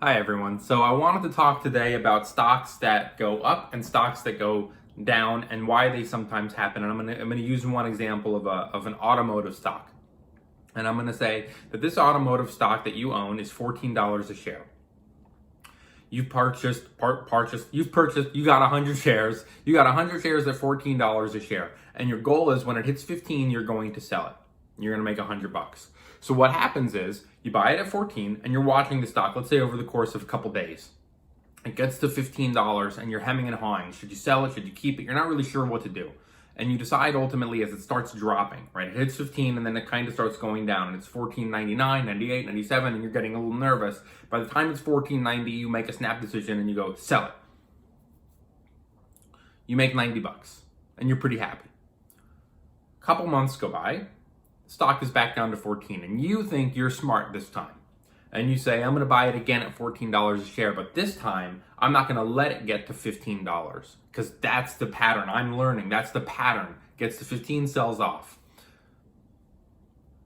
Hi everyone. So I wanted to talk today about stocks that go up and stocks that go down and why they sometimes happen. And I'm gonna use one example of an automotive stock. And I'm gonna say that this automotive stock that you own is $14 a share. You got 100 shares. You got 100 shares at $14 a share. And your goal is when it hits 15, you're going to sell it. You're going to make $100. So what happens is you buy it at 14 and you're watching the stock, let's say over the course of a couple days. It gets to $15 and you're hemming and hawing. Should you sell it? Should you keep it? You're not really sure what to do. And you decide ultimately as it starts dropping, right? It hits 15 and then it kind of starts going down and it's $14.99, $98, $97, and you're getting a little nervous. By the time it's $14.90, you make a snap decision and you go sell it. You make $90 and you're pretty happy. A couple months go by, stock is back down to 14 and you think you're smart this time. And you say, I'm going to buy it again at $14 a share, but this time I'm not going to let it get to $15 because that's the pattern. I'm learning. That's the pattern. Gets to 15, sells off.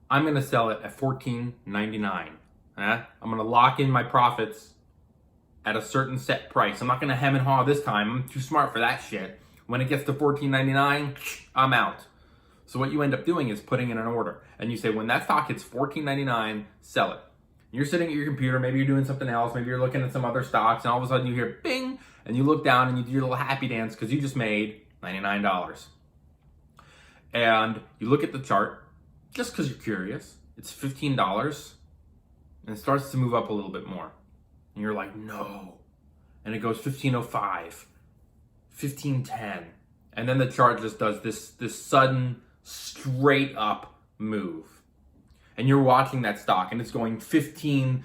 I'm going to sell it at $14.99. I'm going to lock in my profits at a certain set price. I'm not going to hem and haw this time. I'm too smart for that shit. When it gets to $14.99, I'm out. So what you end up doing is putting in an order. And you say, when that stock hits $14.99, sell it. You're sitting at your computer, maybe you're doing something else, maybe you're looking at some other stocks, and all of a sudden you hear bing, and you look down and you do your little happy dance because you just made $99. And you look at the chart, just because you're curious, it's $15, and it starts to move up a little bit more. And you're like, no. And it goes $15.05, $15.10, and then the chart just does this sudden, straight up move. And you're watching that stock and it's going 15.10,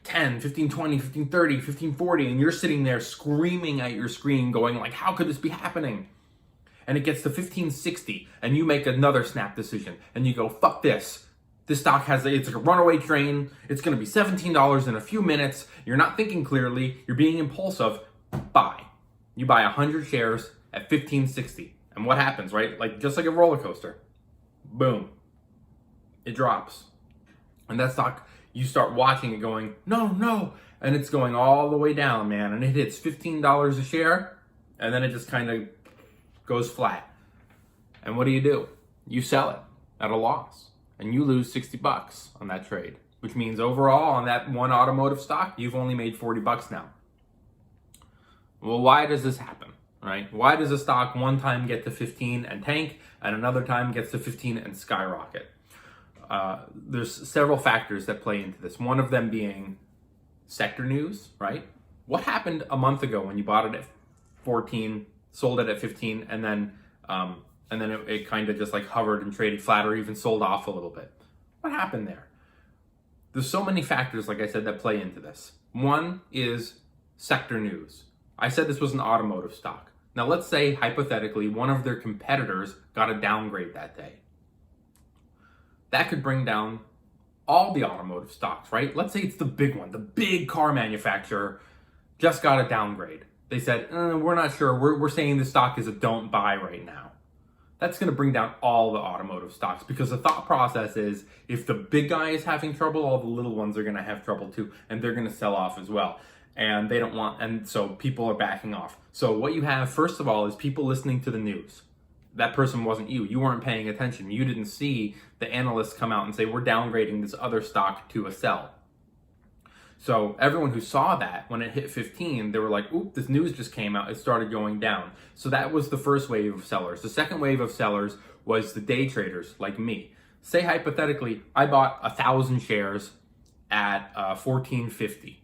15.20, 15.30, 15.40, and you're sitting there screaming at your screen going like, how could this be happening? And it gets to 15.60 and you make another snap decision and you go, fuck this. This stock it's like a runaway train. It's going to be $17 in a few minutes. You're not thinking clearly. You're being impulsive. Buy. You buy 100 shares at 15.60. And what happens, right? Like just like a roller coaster. Boom. It drops. And that stock, you start watching it going, no. And it's going all the way down, man. And it hits $15 a share. And then it just kind of goes flat. And what do? You sell it at a loss. And you lose $60 on that trade. Which means overall on that one automotive stock, you've only made $40 now. Well, why does this happen, right? Why does a stock one time get to 15 and tank and another time gets to 15 and skyrocket? There's several factors that play into this. One of them being sector news, right? What happened a month ago when you bought it at 14, sold it at 15, and then it kind of just like hovered and traded flat or even sold off a little bit? What happened there? There's so many factors, like I said, that play into this. One is sector news. I said this was an automotive stock. Now let's say, hypothetically, one of their competitors got a downgrade that day. That could bring down all the automotive stocks, right? Let's say it's the big one, the big car manufacturer just got a downgrade. They said, we're not sure. We're saying the stock is a don't buy right now. That's going to bring down all the automotive stocks because the thought process is if the big guy is having trouble, all the little ones are going to have trouble too, and they're going to sell off as well. And they don't want, and so people are backing off. So what you have, first of all, is people listening to the news. That person wasn't you. You weren't paying attention. You didn't see the analysts come out and say, we're downgrading this other stock to a sell. So everyone who saw that, when it hit 15, they were like, oop, this news just came out. It started going down. So that was the first wave of sellers. The second wave of sellers was the day traders like me. Say hypothetically, I bought 1,000 shares at $14.50.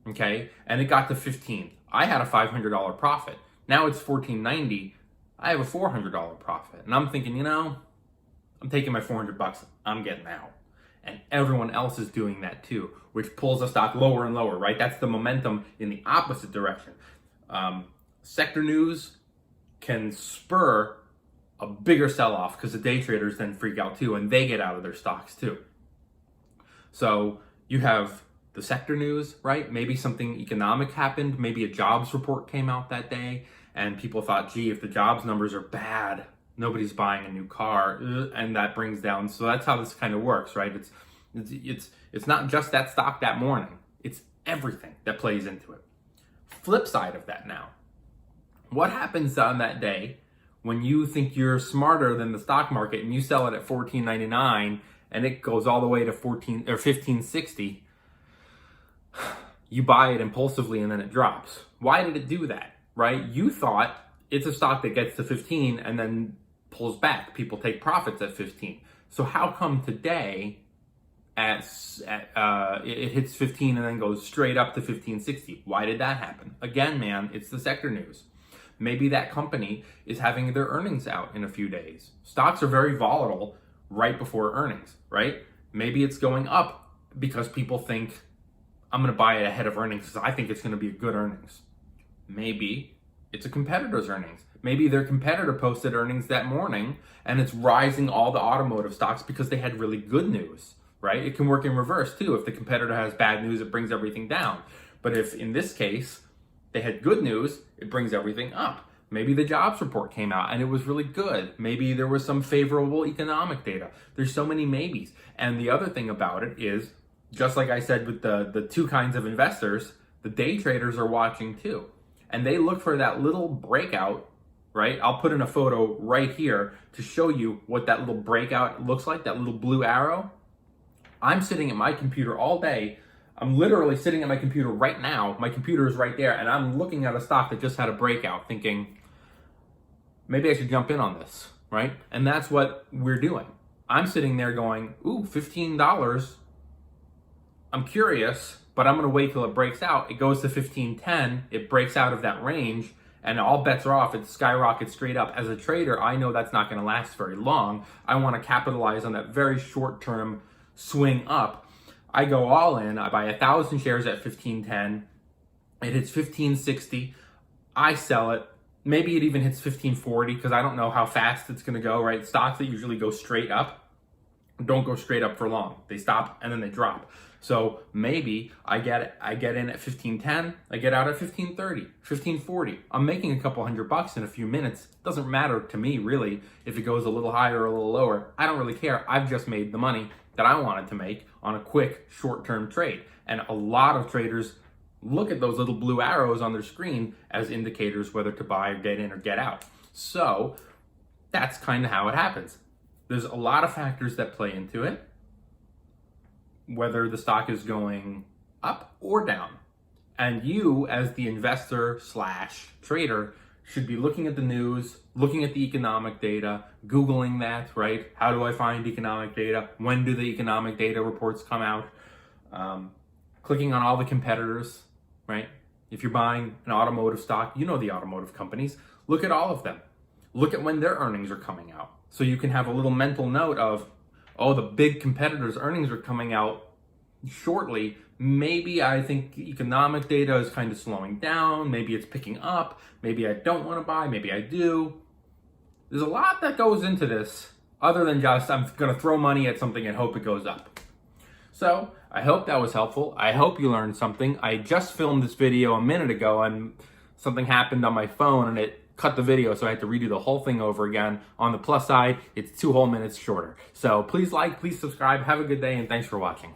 Okay, and it got to 15. I had a $500 profit. Now it's $14.90. I have a $400 profit. And I'm thinking, I'm taking my $400. I'm getting out. And everyone else is doing that too, which pulls the stock lower and lower, right? That's the momentum in the opposite direction. Sector news can spur a bigger sell-off because the day traders then freak out too, and they get out of their stocks too. So you have the sector news, right? Maybe something economic happened. Maybe a jobs report came out that day and people thought, gee, if the jobs numbers are bad, nobody's buying a new car, and that brings down. So that's how this kind of works, right? It's not just that stock that morning. It's everything that plays into it. Flip side of that now. What happens on that day when you think you're smarter than the stock market and you sell it at $14.99 and it goes all the way to $15.60? You buy it impulsively and then it drops. Why did it do that, right? You thought it's a stock that gets to 15 and then pulls back. People take profits at 15. So how come today it hits 15 and then goes straight up to 15.60? Why did that happen? Again, man, it's the sector news. Maybe that company is having their earnings out in a few days. Stocks are very volatile right before earnings, right? Maybe it's going up because people think, I'm going to buy it ahead of earnings because I think it's going to be a good earnings. Maybe it's a competitor's earnings. Maybe their competitor posted earnings that morning and it's rising all the automotive stocks because they had really good news, right? It can work in reverse too. If the competitor has bad news, it brings everything down. But if in this case, they had good news, it brings everything up. Maybe the jobs report came out and it was really good. Maybe there was some favorable economic data. There's so many maybes. And the other thing about it is, just like I said with the two kinds of investors, the day traders are watching too. And they look for that little breakout, right? I'll put in a photo right here to show you what that little breakout looks like, that little blue arrow. I'm sitting at my computer all day. I'm literally sitting at my computer right now. My computer is right there, and I'm looking at a stock that just had a breakout thinking, maybe I should jump in on this, right? And that's what we're doing. I'm sitting there going, ooh, $15. I'm curious, but I'm going to wait till it breaks out. It goes to 15.10. It breaks out of that range, and all bets are off. It skyrockets straight up. As a trader, I know that's not going to last very long. I want to capitalize on that very short-term swing up. I go all in. I buy 1,000 shares at 15.10. It hits 15.60. I sell it. Maybe it even hits 15.40 because I don't know how fast it's going to go, right? Stocks that usually go straight up don't go straight up for long. They stop and then they drop. So maybe I get in at 15.10, I get out at 15.30, 15.40. I'm making a couple $100 in a few minutes. Doesn't matter to me really if it goes a little higher or a little lower. I don't really care. I've just made the money that I wanted to make on a quick short-term trade. And a lot of traders look at those little blue arrows on their screen as indicators whether to buy or get in or get out. So that's kind of how it happens. There's a lot of factors that play into it, whether the stock is going up or down. And you, as the investor / trader, should be looking at the news, looking at the economic data, Googling that, right? How do I find economic data? When do the economic data reports come out? Clicking on all the competitors, right? If you're buying an automotive stock, you know the automotive companies. Look at all of them. Look at when their earnings are coming out. So you can have a little mental note of, oh, the big competitors' earnings are coming out shortly. Maybe I think economic data is kind of slowing down. Maybe it's picking up. Maybe I don't want to buy. Maybe I do. There's a lot that goes into this other than just I'm going to throw money at something and hope it goes up. So I hope that was helpful. I hope you learned something. I just filmed this video a minute ago and something happened on my phone and it cut the video, so I had to redo the whole thing over again. On the plus side, it's 2 whole minutes shorter. So please like, please subscribe, have a good day, and thanks for watching.